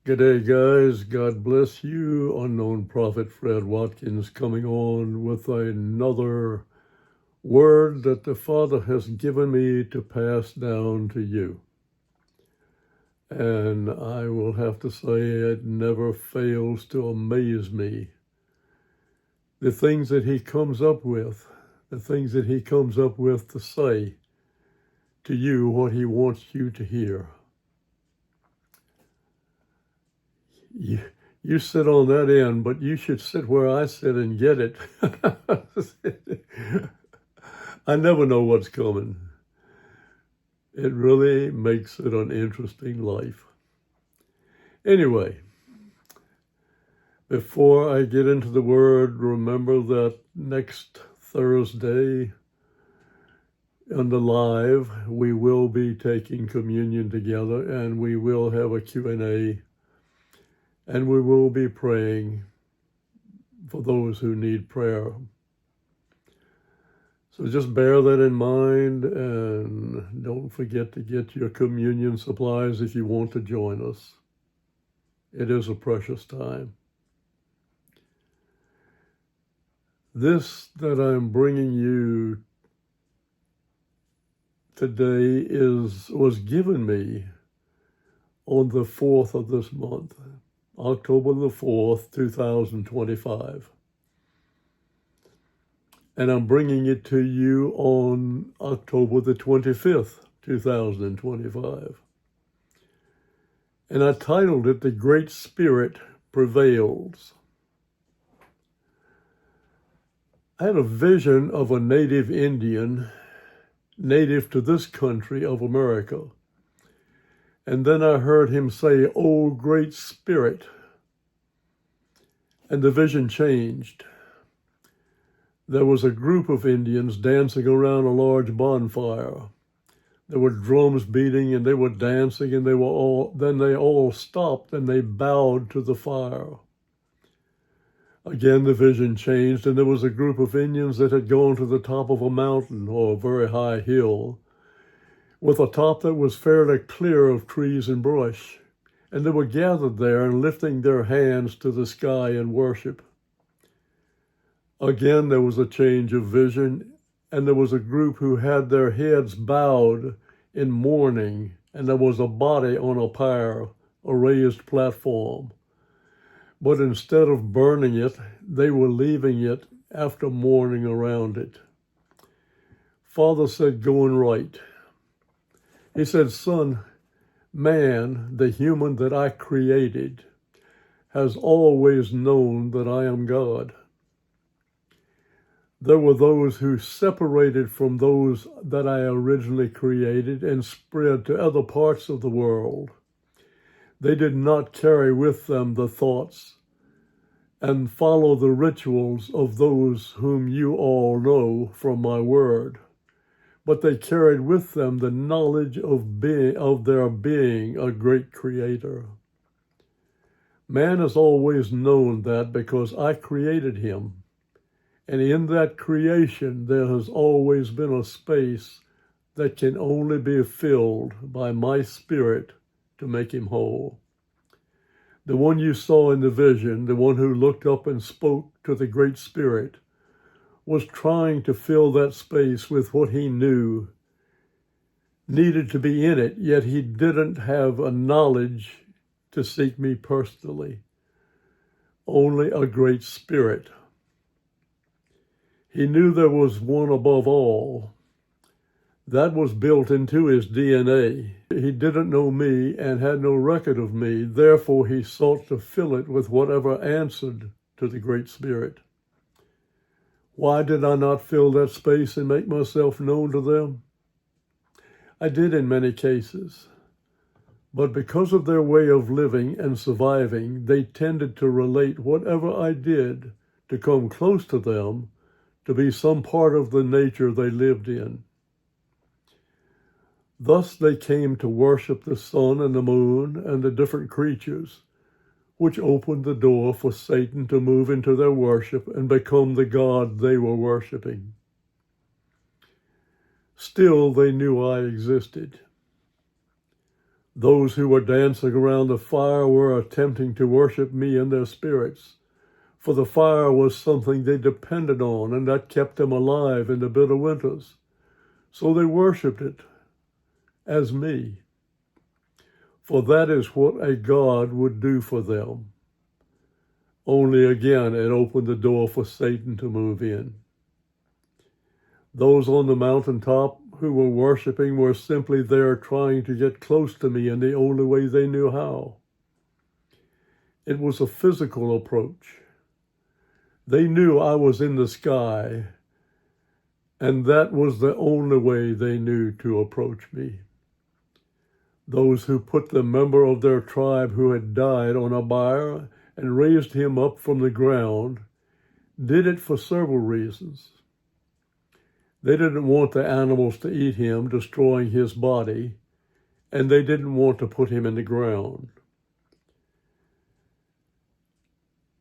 G'day, guys. God bless you. Unknown Prophet Fred Watkins coming on with another word that the Father has given me to pass down to you. And I will have to say it never fails to amaze me. The things that he comes up with, the things that he comes up with to say to you what he wants you to hear. You sit on that end, but you should sit where I sit and get it. I never know what's coming. It really makes it an interesting life. Anyway, before I get into the word, remember that next Thursday on the live, we will be taking communion together and we will have a Q&A. And we will be praying for those who need prayer. So just bear that in mind and don't forget to get your communion supplies if you want to join us. It is a precious time. This that I'm bringing you today was given me on the 4th of this month. October the 4th, 2025. And I'm bringing it to you on October the 25th, 2025. And I titled it, The Great Spirit Prevails. I had a vision of a native Indian, native to this country of America. And then I heard him say, "Oh, great Spirit." And the vision changed. There was a group of Indians dancing around a large bonfire. There were drums beating and they were dancing and then they all stopped and they bowed to the fire. Again, the vision changed and there was a group of Indians that had gone to the top of a mountain or a very high hill, with a top that was fairly clear of trees and brush. And they were gathered there and lifting their hands to the sky in worship. Again, there was a change of vision, and there was a group who had their heads bowed in mourning, and there was a body on a pyre, a raised platform. But instead of burning it, they were leaving it after mourning around it. Father said, "Go and write." He said, "Son, man, the human that I created, has always known that I am God." There were those who separated from those that I originally created and spread to other parts of the world. They did not carry with them the thoughts and follow the rituals of those whom you all know from my word. But they carried with them the knowledge of their being a great creator. Man has always known that because I created him. And in that creation, there has always been a space that can only be filled by my Spirit to make him whole. The one you saw in the vision, the one who looked up and spoke to the Great Spirit, was trying to fill that space with what he knew needed to be in it, yet he didn't have a knowledge to seek me personally. Only a Great Spirit. He knew there was one above all. That was built into his DNA. He didn't know me and had no record of me, therefore he sought to fill it with whatever answered to the Great Spirit. Why did I not fill that space and make myself known to them? I did in many cases, but because of their way of living and surviving, they tended to relate whatever I did to come close to them, to be some part of the nature they lived in. Thus they came to worship the sun and the moon and the different creatures, which opened the door for Satan to move into their worship and become the God they were worshiping. Still, they knew I existed. Those who were dancing around the fire were attempting to worship me in their spirits, for the fire was something they depended on and that kept them alive in the bitter winters. So they worshiped it as me, for that is what a God would do for them. Only again, it opened the door for Satan to move in. Those on the mountaintop who were worshiping were simply there trying to get close to me in the only way they knew how. It was a physical approach. They knew I was in the sky, and that was the only way they knew to approach me. Those who put the member of their tribe who had died on a bier and raised him up from the ground did it for several reasons. They didn't want the animals to eat him, destroying his body, and they didn't want to put him in the ground.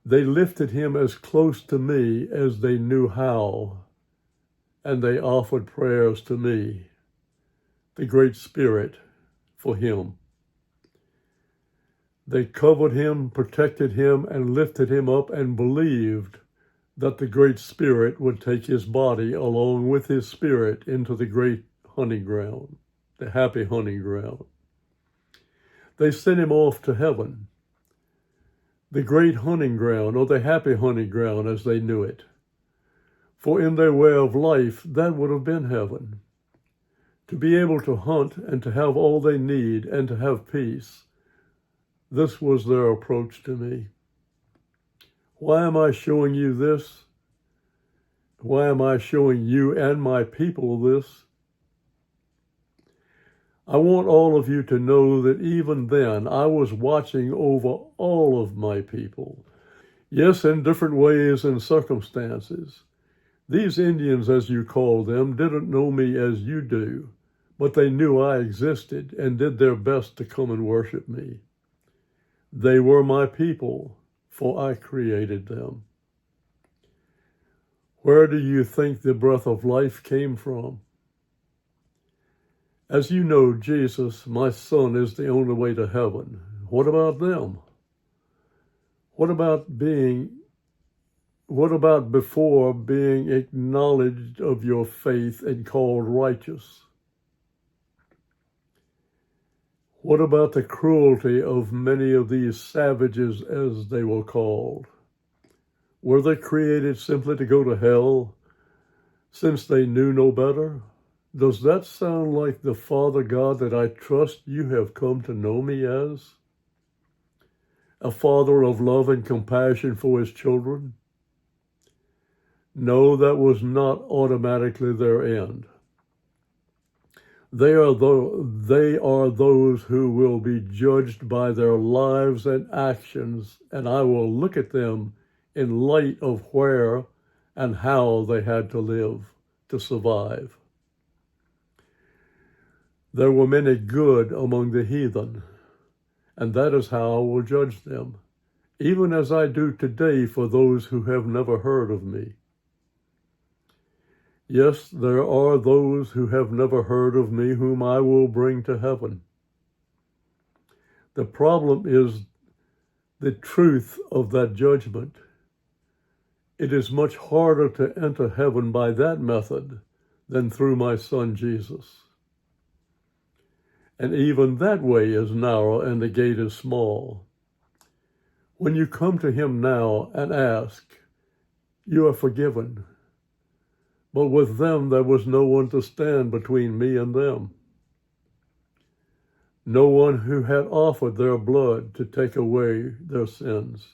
They lifted him as close to me as they knew how, and they offered prayers to me, the Great Spirit, for him. They covered him, protected him, and lifted him up and believed that the Great Spirit would take his body along with his spirit into the great hunting ground, the happy hunting ground. They sent him off to heaven, the great hunting ground, or the happy hunting ground as they knew it. For in their way of life, that would have been heaven. To be able to hunt and to have all they need and to have peace, this was their approach to me. Why am I showing you this? Why am I showing you and my people this? I want all of you to know that even then I was watching over all of my people. Yes, in different ways and circumstances. These Indians, as you call them, didn't know me as you do, but they knew I existed and did their best to come and worship me. They were my people, for I created them. Where do you think the breath of life came from? As you know, Jesus, my son, is the only way to heaven. What about them? What about before being acknowledged of your faith and called righteous? What about the cruelty of many of these savages, as they were called? Were they created simply to go to hell, since they knew no better? Does that sound like the Father God that I trust you have come to know me as? A Father of love and compassion for his children? No, that was not automatically their end. They are those who will be judged by their lives and actions, and I will look at them in light of where and how they had to live to survive. There were many good among the heathen, and that is how I will judge them, even as I do today for those who have never heard of me. Yes, there are those who have never heard of me whom I will bring to heaven. The problem is the truth of that judgment. It is much harder to enter heaven by that method than through my son Jesus. And even that way is narrow and the gate is small. When you come to him now and ask, you are forgiven. But with them, there was no one to stand between me and them. No one who had offered their blood to take away their sins.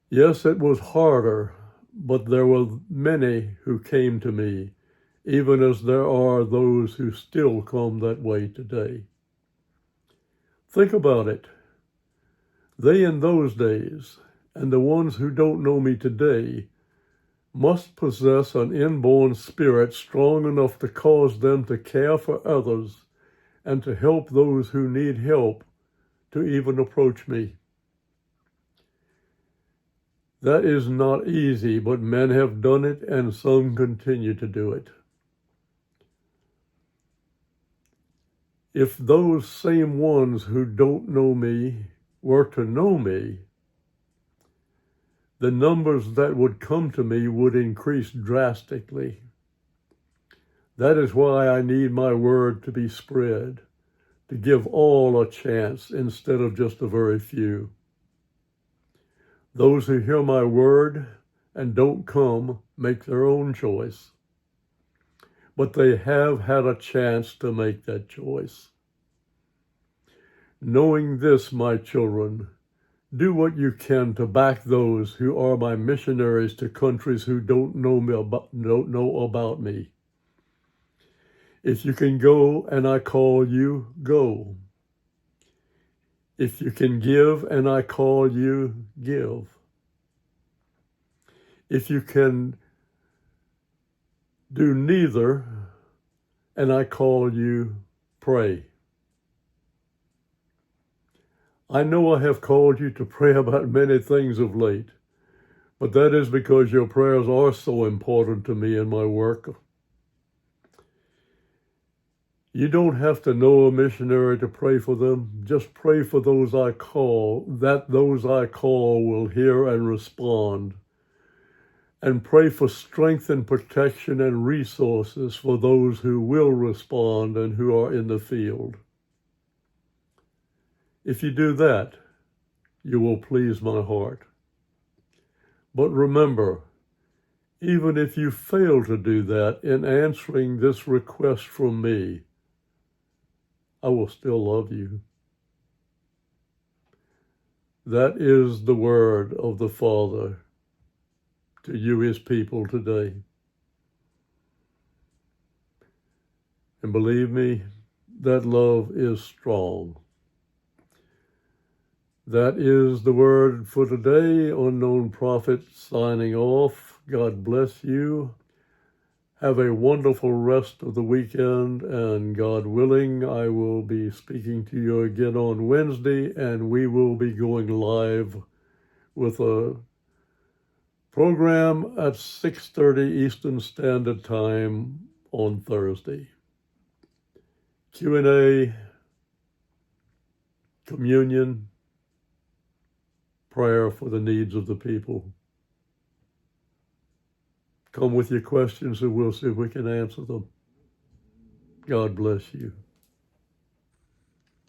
Yes, it was harder, but there were many who came to me, even as there are those who still come that way today. Think about it. They in those days, and the ones who don't know me today, must possess an inborn spirit strong enough to cause them to care for others and to help those who need help to even approach me. That is not easy, but men have done it and some continue to do it. If those same ones who don't know me were to know me, the numbers that would come to me would increase drastically. That is why I need my word to be spread, to give all a chance instead of just a very few. Those who hear my word and don't come make their own choice. But they have had a chance to make that choice. Knowing this, my children, do what you can to back those who are my missionaries to countries who don't know about me. If you can go and I call you, go. If you can give and I call you, give. If you can do neither and I call you, pray. I know I have called you to pray about many things of late, but that is because your prayers are so important to me in my work. You don't have to know a missionary to pray for them. Just pray for those I call, that those I call will hear and respond. And pray for strength and protection and resources for those who will respond and who are in the field. If you do that, you will please my heart. But remember, even if you fail to do that in answering this request from me, I will still love you. That is the word of the Father to you, his people, today. And believe me, that love is strong. That is the word for today. Unknown Prophet signing off. God bless you. Have a wonderful rest of the weekend, and God willing, I will be speaking to you again on Wednesday, and we will be going live with a program at 6:30 Eastern Standard Time on Thursday. Q&A, communion, prayer for the needs of the people. Come with your questions and we'll see if we can answer them. God bless you.